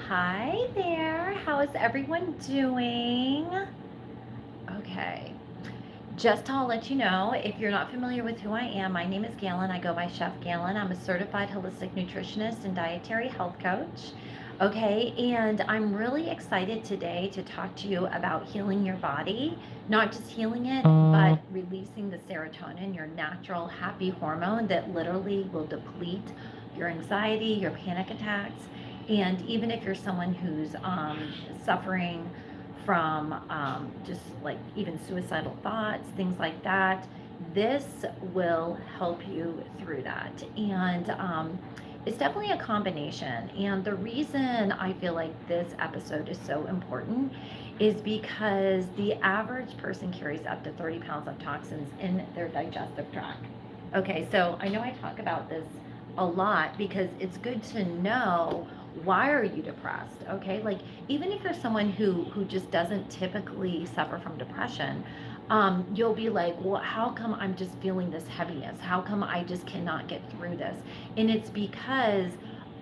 Hi there. How is everyone doing? Okay. Just to let you know, if you're not familiar with who I am, my name is Galen. I go by Chef Galen. I'm a certified holistic nutritionist and dietary health coach. Okay, and I'm really excited today to talk to you about healing your body, not just healing it, but releasing the serotonin, your natural happy hormone that literally will deplete your anxiety, your panic attacks. And even if you're someone who's suffering from just like even suicidal thoughts, things like that, this will help you through that. And it's definitely a combination. And the reason I feel like this episode is so important is because the average person carries up to 30 pounds of toxins in their digestive tract. Okay, so I know I talk about this a lot because it's good to know, why are you depressed? Okay, like even if you're someone who just doesn't typically suffer from depression, you'll be like, well, how come I'm just feeling this heaviness? How come I just cannot get through this? And it's because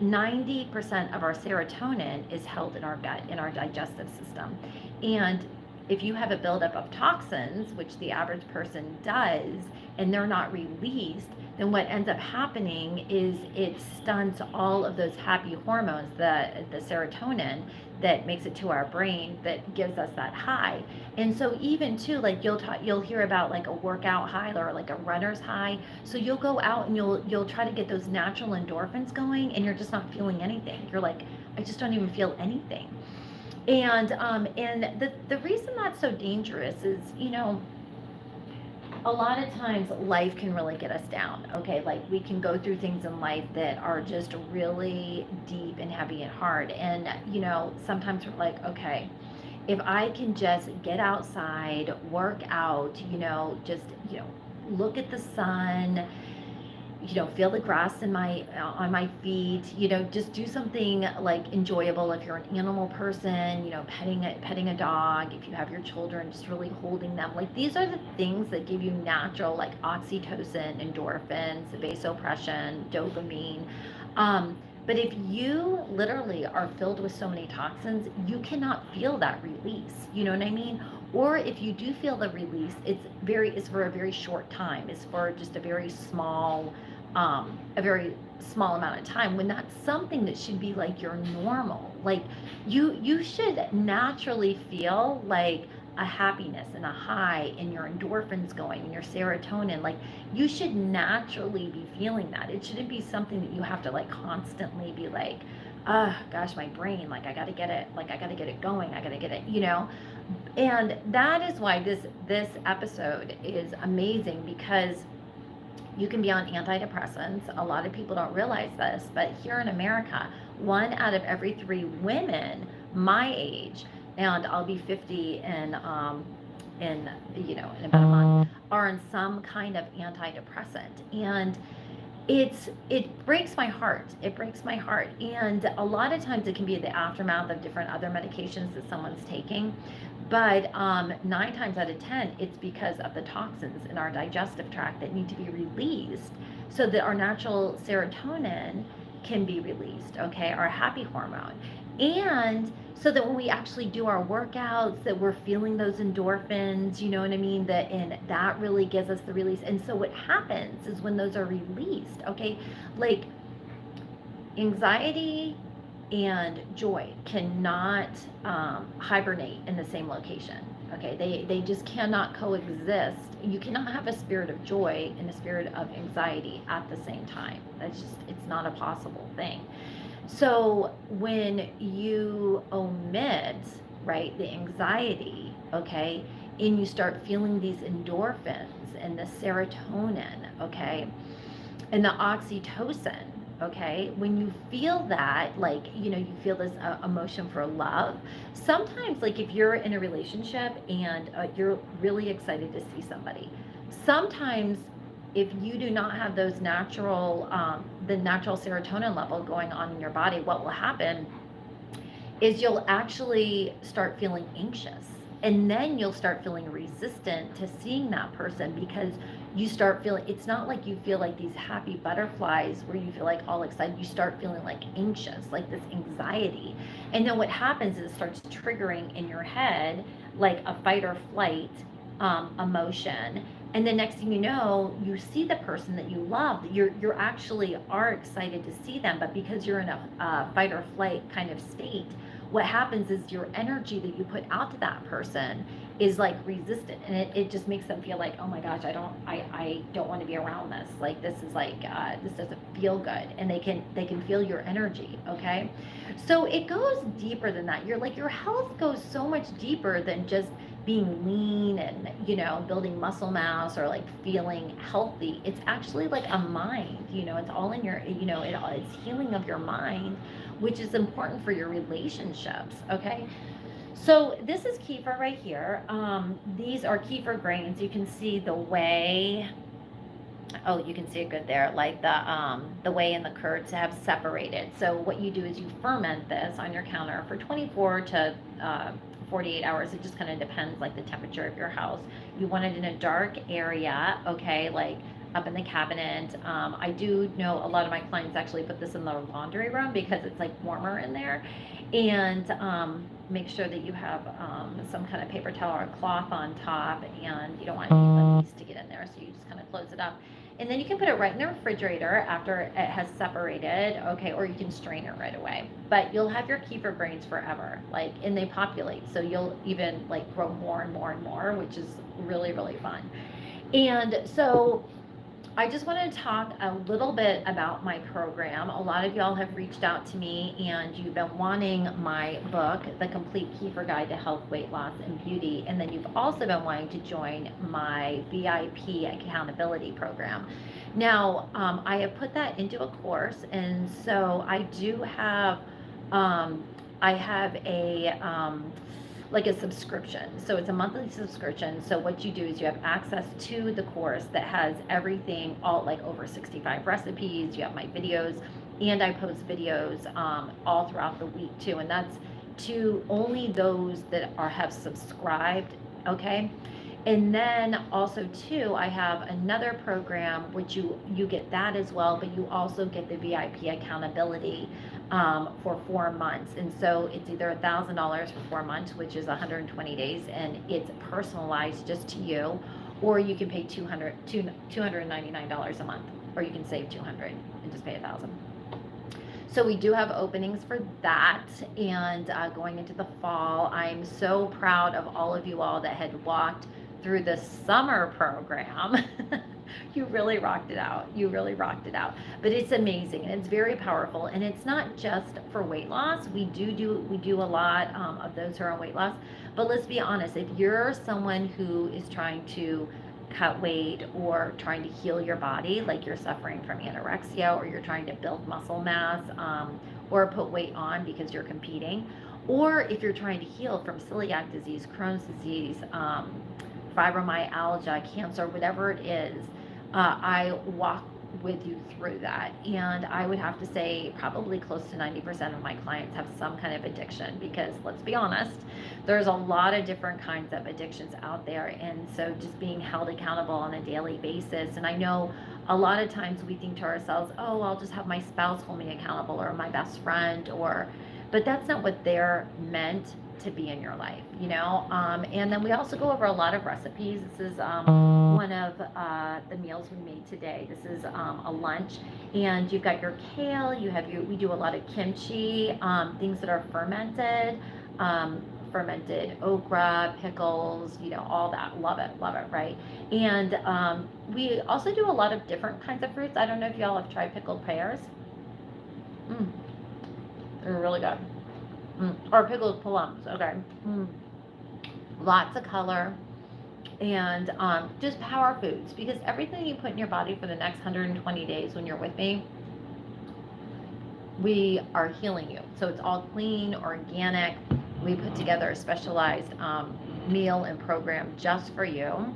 90% of our serotonin is held in our gut, in our digestive system. And if you have a buildup of toxins, which the average person does, and they're not released, then what ends up happening is it stunts all of those happy hormones, the serotonin that makes it to our brain, that gives us that high. And so even too, like you'll hear about like a workout high or like a runner's high. So you'll go out and you'll try to get those natural endorphins going, and you're just not feeling anything. You're like, I just don't even feel anything. And the reason that's so dangerous is, a lot of times life can really get us down. Okay, like we can go through things in life that are just really deep and heavy and hard. And sometimes we're like, okay, if I can just get outside, work out, just look at the sun, feel the grass in my on my feet, just do something like enjoyable. If you're an animal person, petting a dog. If you have your children, just really holding them. Like these are the things that give you natural, like oxytocin, endorphins, vasopressin, dopamine. But if you literally are filled with so many toxins, you cannot feel that release. You know what I mean? Or if you do feel the release, it's for a very short time. It's for just a very small amount of time, when that's something that should be like your normal. Like you should naturally feel like a happiness and a high, and your endorphins going and your serotonin. Like you should naturally be feeling that. It shouldn't be something that you have to like constantly be like, oh gosh, my brain, like I got to get it, going, I got to get it, and that is why this episode is amazing, because you can be on antidepressants. A lot of people don't realize this, but here in America, 1 out of every 3 women my age, and I'll be 50 in about a month, are on some kind of antidepressant. And it breaks my heart. It breaks my heart. And a lot of times it can be the aftermath of different other medications that someone's taking. But 9 times out of 10, it's because of the toxins in our digestive tract that need to be released, so that our natural serotonin can be released, okay, our happy hormone. And so that when we actually do our workouts, that we're feeling those endorphins, you know what I mean? And that really gives us the release. And so what happens is when those are released, okay, like anxiety and joy cannot hibernate in the same location. Okay, they just cannot coexist. You cannot have a spirit of joy and a spirit of anxiety at the same time. It's not a possible thing. So when you omit, right, the anxiety, okay, and you start feeling these endorphins and the serotonin, okay, and the oxytocin, okay, when you feel that, like, you feel this emotion for love. Sometimes, like if you're in a relationship and you're really excited to see somebody, sometimes if you do not have those natural the natural serotonin level going on in your body, what will happen is you'll actually start feeling anxious, and then you'll start feeling resistant to seeing that person, because you start feeling, it's not like you feel like these happy butterflies where you feel like all excited. You start feeling like anxious, like this anxiety. And then what happens is it starts triggering in your head like a fight or flight emotion. And the next thing you know, you see the person that you love. You're actually are excited to see them, but because you're in a fight or flight kind of state, what happens is your energy that you put out to that person is like resistant, and it just makes them feel like, oh my gosh, I don't want to be around this, like this is like this doesn't feel good, and they can feel your energy. Okay, so it goes deeper than that. Your health goes so much deeper than just being lean and building muscle mass or like feeling healthy. It's actually like a mind, it's all in your, it's healing of your mind, which is important for your relationships. Okay, so this is kefir right here. These are kefir grains. You can see the whey. Oh, you can see it good there. Like the whey and the curds have separated. So what you do is you ferment this on your counter for 24 to 48 hours. It just kind of depends, like the temperature of your house. You want it in a dark area, okay, like up in the cabinet. I do know a lot of my clients actually put this in the laundry room because it's like warmer in there. And make sure that you have some kind of paper towel or cloth on top, and you don't want any yeast to get in there, so you just kind of close it up. And then you can put it right in the refrigerator after it has separated, okay, or you can strain it right away. But you'll have your kefir grains forever, like, and they populate, so you'll even like grow more and more and more, which is really, really fun. And so I just want to talk a little bit about my program. A lot of y'all have reached out to me and you've been wanting my book, The Complete Kefir Guide to Health, Weight Loss, and Beauty. And then you've also been wanting to join my VIP accountability program. Now, I have put that into a course, and so I do have, I have a, like a subscription. So it's a monthly subscription. So what you do is you have access to the course that has everything, all like over 65 recipes. You have my videos, and I post videos all throughout the week too. And that's to only those that have subscribed. Okay. And then also too, I have another program which you get that as well, but you also get the VIP accountability for 4 months. And so it's either $1,000 for 4 months, which is 120 days, and it's personalized just to you, or you can pay $299 a month, or you can save $200 and just pay $1,000. So we do have openings for that, and going into the fall, I'm so proud of all of you all that had walked through the summer program. You really rocked it out. You really rocked it out. But it's amazing, and it's very powerful, and it's not just for weight loss. We do a lot of those who are on weight loss. But let's be honest, if you're someone who is trying to cut weight or trying to heal your body, like you're suffering from anorexia, or you're trying to build muscle mass, or put weight on because you're competing, or if you're trying to heal from celiac disease, Crohn's disease, fibromyalgia, cancer, whatever it is, I walk with you through that. And I would have to say probably close to 90% of my clients have some kind of addiction, because let's be honest, there's a lot of different kinds of addictions out there. And so just being held accountable on a daily basis. And I know a lot of times we think to ourselves, oh, I'll just have my spouse hold me accountable, or my best friend, but that's not what they're meant to be in your life, and then we also go over a lot of recipes. This is one of the meals we made today. This is a lunch, and you've got your kale, we do a lot of kimchi, things that are fermented, fermented okra, pickles, all that. Love it, right? And we also do a lot of different kinds of fruits. I don't know if y'all have tried pickled pears. They're really good. Or pickled plums, okay. Lots of color, and just power foods, because everything you put in your body for the next 120 days when you're with me, we are healing you. So it's all clean, organic. We put together a specialized meal and program just for you.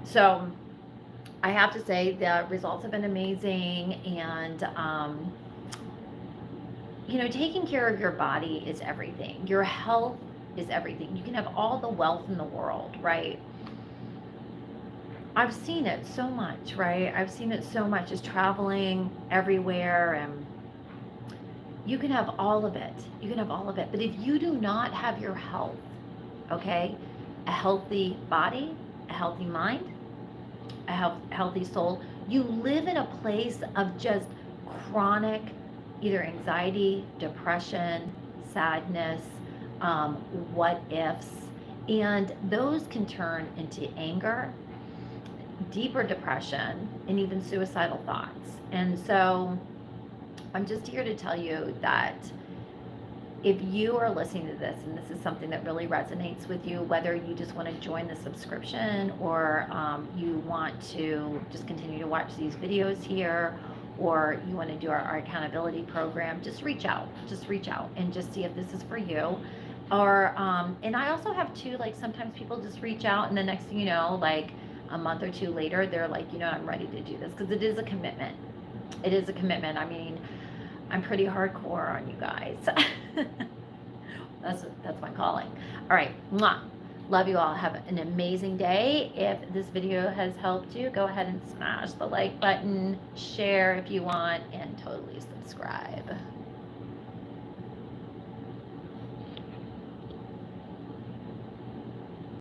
So I have to say the results have been amazing, and taking care of your body is everything. Your health is everything. You can have all the wealth in the world, right? I've seen it so much, right? I've seen it so much, is traveling everywhere, and you can have all of it. You can have all of it. But if you do not have your health, okay, a healthy body, a healthy mind, a healthy soul, you live in a place of just chronic either anxiety, depression, sadness, um, what ifs, and those can turn into anger, deeper depression, and even suicidal thoughts. And so I'm just here to tell you that if you are listening to this and this is something that really resonates with you, whether you just want to join the subscription, or you want to just continue to watch these videos here, or you want to do our accountability program, just reach out. Just reach out and just see if this is for you. Or and I also have too, like, sometimes people just reach out and the next thing you know, like a month or two later, they're like, I'm ready to do this, because it is a commitment. It is a commitment. I mean, I'm pretty hardcore on you guys. That's my calling. All right. Mwah. Love you all. Have an amazing day. If this video has helped you, go ahead and smash the like button, share if you want, and totally subscribe.